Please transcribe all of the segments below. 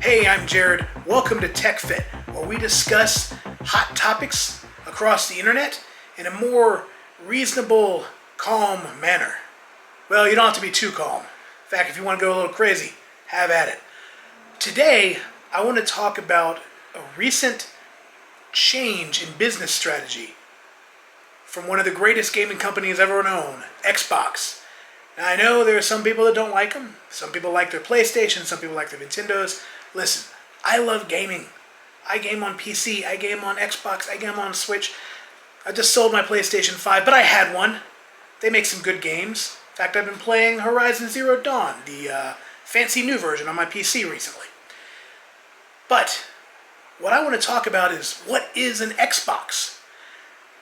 Hey, I'm Jared. Welcome to TechFit, where we discuss hot topics across the internet in a more reasonable, calm manner. Well, you don't have to be too calm. In fact, if you want to go a little crazy, have at it. Today, I want to talk about a recent change in business strategy from one of the greatest gaming companies ever known, Xbox. Now, I know there are some people that don't like them. Some people like their PlayStation, some people like their Nintendos. Listen, I love gaming. I game on PC, I game on Xbox, I game on Switch. I just sold my PlayStation 5, but I had one. They make some good games. In fact, I've been playing Horizon Zero Dawn, the fancy new version on my PC recently. But what I want to talk about is, what is an Xbox?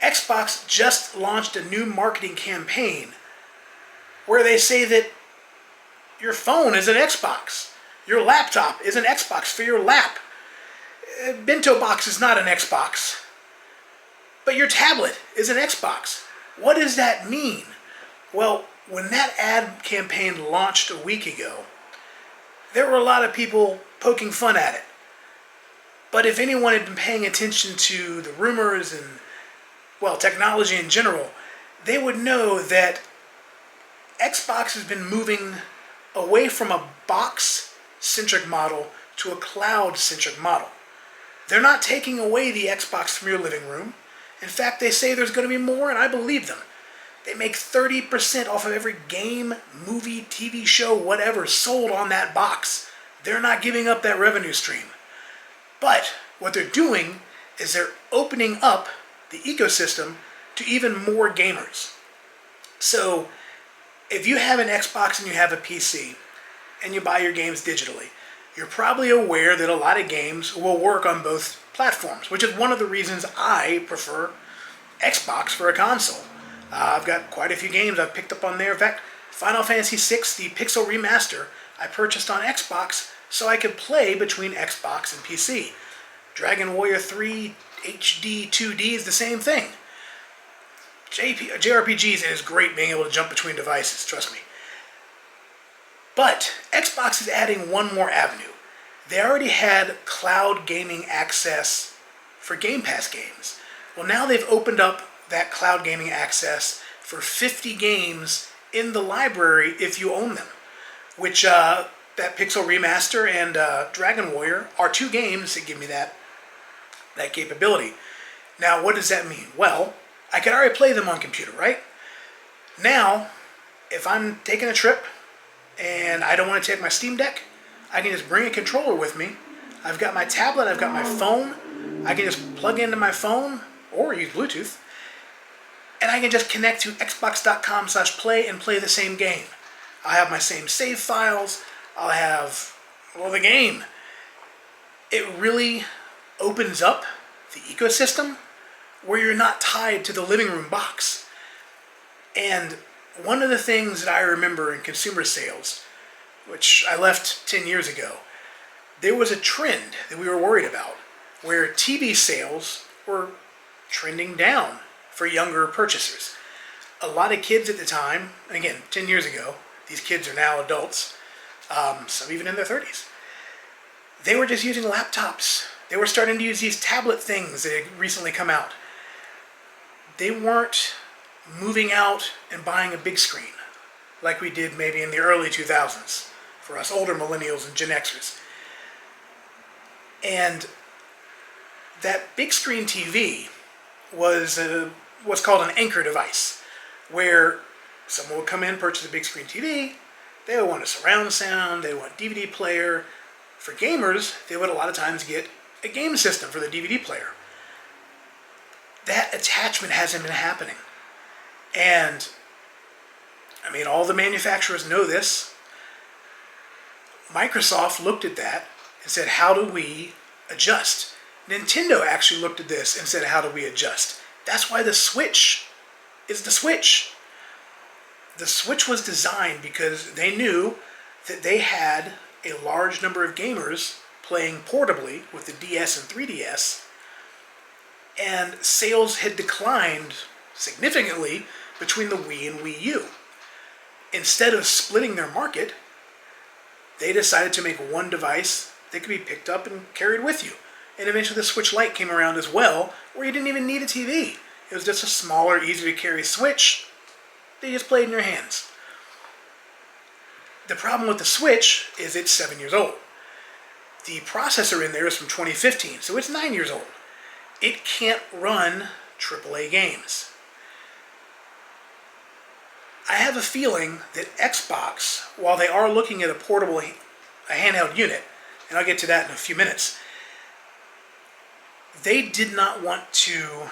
Xbox just launched a new marketing campaign where they say that your phone is an Xbox. Your laptop is an Xbox for your lap. Bento box is not an Xbox. But your tablet is an Xbox. What does that mean? Well, when that ad campaign launched a week ago, there were a lot of people poking fun at it. But if anyone had been paying attention to the rumors and, well, technology in general, they would know that Xbox has been moving away from a box-centric model to a cloud-centric model. They're not taking away the Xbox from your living room. In fact, they say there's going to be more, and I believe them. They make 30% off of every game, movie, TV show, whatever, sold on that box. They're not giving up that revenue stream. But what they're doing is they're opening up the ecosystem to even more gamers. So if you have an Xbox and you have a PC and you buy your games digitally, you're probably aware that a lot of games will work on both platforms, which is one of the reasons I prefer Xbox for a console. I've got quite a few games I've picked up on there. In fact, Final Fantasy VI, the Pixel Remaster, I purchased on Xbox so I could play between Xbox and PC. Dragon Warrior 3 HD 2D is the same thing. JRPGs, it is great being able to jump between devices, trust me. But Xbox is adding one more avenue. They already had cloud gaming access for Game Pass games. Well, now they've opened up that cloud gaming access for 50 games in the library if you own them, which that Pixel Remaster and Dragon Warrior are two games that give me that capability. Now, what does that mean? Well, I can already play them on computer, right? Now, if I'm taking a trip and I don't want to take my Steam Deck, I can just bring a controller with me. I've got my tablet, I've got my phone. I can just plug into my phone or use Bluetooth, and I can just connect to xbox.com/play and play the same game. I have my same save files. I'll have, well, the game. It really opens up the ecosystem where you're not tied to the living room box. And one of the things that I remember in consumer sales, which I left 10 years ago, there was a trend that we were worried about where TV sales were trending down for younger purchasers. A lot of kids at the time, and again, 10 years ago, these kids are now adults, some even in their 30s, they were just using laptops. They were starting to use these tablet things that had recently come out. They weren't moving out and buying a big screen like we did maybe in the early 2000s for us older millennials and Gen Xers. And that big screen TV was what's called an anchor device, where someone would come in, purchase a big screen TV, they would want a surround sound, they would want a DVD player. For gamers, they would a lot of times get a game system for the DVD player. That attachment hasn't been happening. And, I mean, all the manufacturers know this. Microsoft looked at that and said, how do we adjust? Nintendo actually looked at this and said, how do we adjust? That's why the Switch is the Switch. The Switch was designed because they knew that they had a large number of gamers playing portably with the DS and 3DS, and sales had declined significantly between the Wii and Wii U. Instead of splitting their market, they decided to make one device they could be picked up and carried with you. And eventually the Switch Lite came around as well, where you didn't even need a TV. It was just a smaller, easier to carry Switch that you just played in your hands. The problem with the Switch is it's 7 years old. The processor in there is from 2015, so it's 9 years old. It can't run AAA games. I have a feeling that Xbox, while they are looking at a handheld unit, and I'll get to that in a few minutes, they did not want to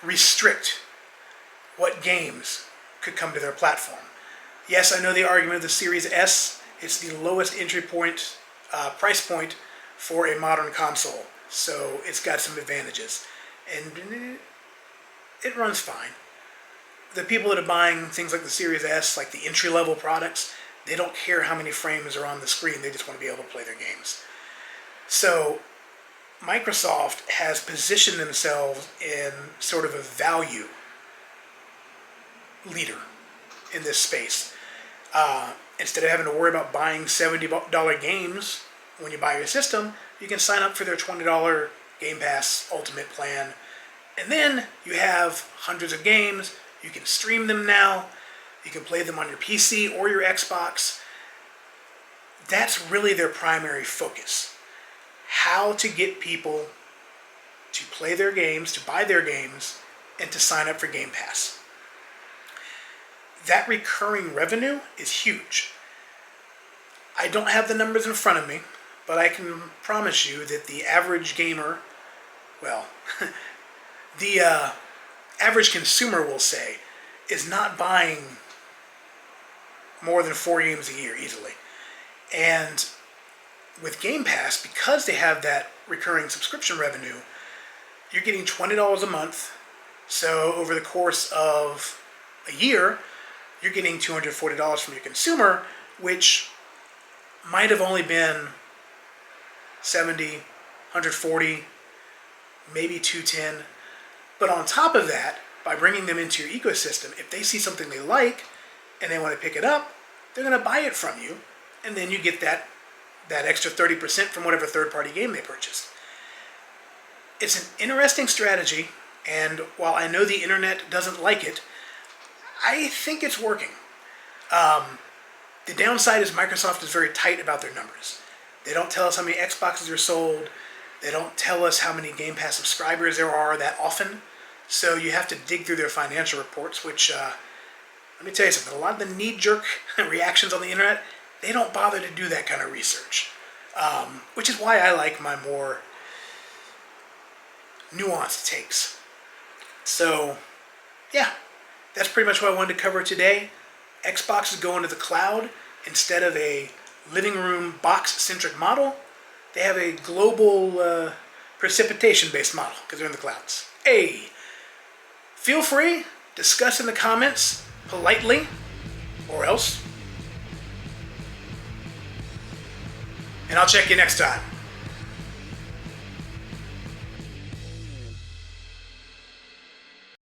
restrict what games could come to their platform. Yes, I know the argument of the Series S. It's the lowest entry point, price point for a modern console, so it's got some advantages, and it runs fine. The people that are buying things like the Series S, like the entry-level products, they don't care how many frames are on the screen. They just want to be able to play their games. So Microsoft has positioned themselves in sort of a value leader in this space. Instead of having to worry about buying $70 games when you buy your system, you can sign up for their $20 Game Pass Ultimate plan. And then you have hundreds of games. You can stream them now. You can play them on your PC or your Xbox. That's really their primary focus. How to get people to play their games, to buy their games, and to sign up for Game Pass. That recurring revenue is huge. I don't have the numbers in front of me, but I can promise you that the average gamer, well, the average consumer, will say, is not buying more than 4 games a year easily. And with Game Pass, because they have that recurring subscription revenue, you're getting $20 a month. So over the course of a year, you're getting $240 from your consumer, which might have only been $70, $140, maybe $210. But on top of that, by bringing them into your ecosystem, if they see something they like and they want to pick it up, they're going to buy it from you, and then you get that extra 30% from whatever third-party game they purchased. It's an interesting strategy, and while I know the internet doesn't like it, I think it's working. The downside is Microsoft is very tight about their numbers. They don't tell us how many Xboxes are sold. They don't tell us how many Game Pass subscribers there are that often. So you have to dig through their financial reports, which, let me tell you something, a lot of the knee-jerk reactions on the internet, they don't bother to do that kind of research. Which is why I like my more nuanced takes. So, yeah, that's pretty much what I wanted to cover today. Xbox is going to the cloud. Instead of a living room box-centric model, they have a global precipitation-based model because they're in the clouds. Hey, feel free, discuss in the comments politely, or else. And I'll check you next time.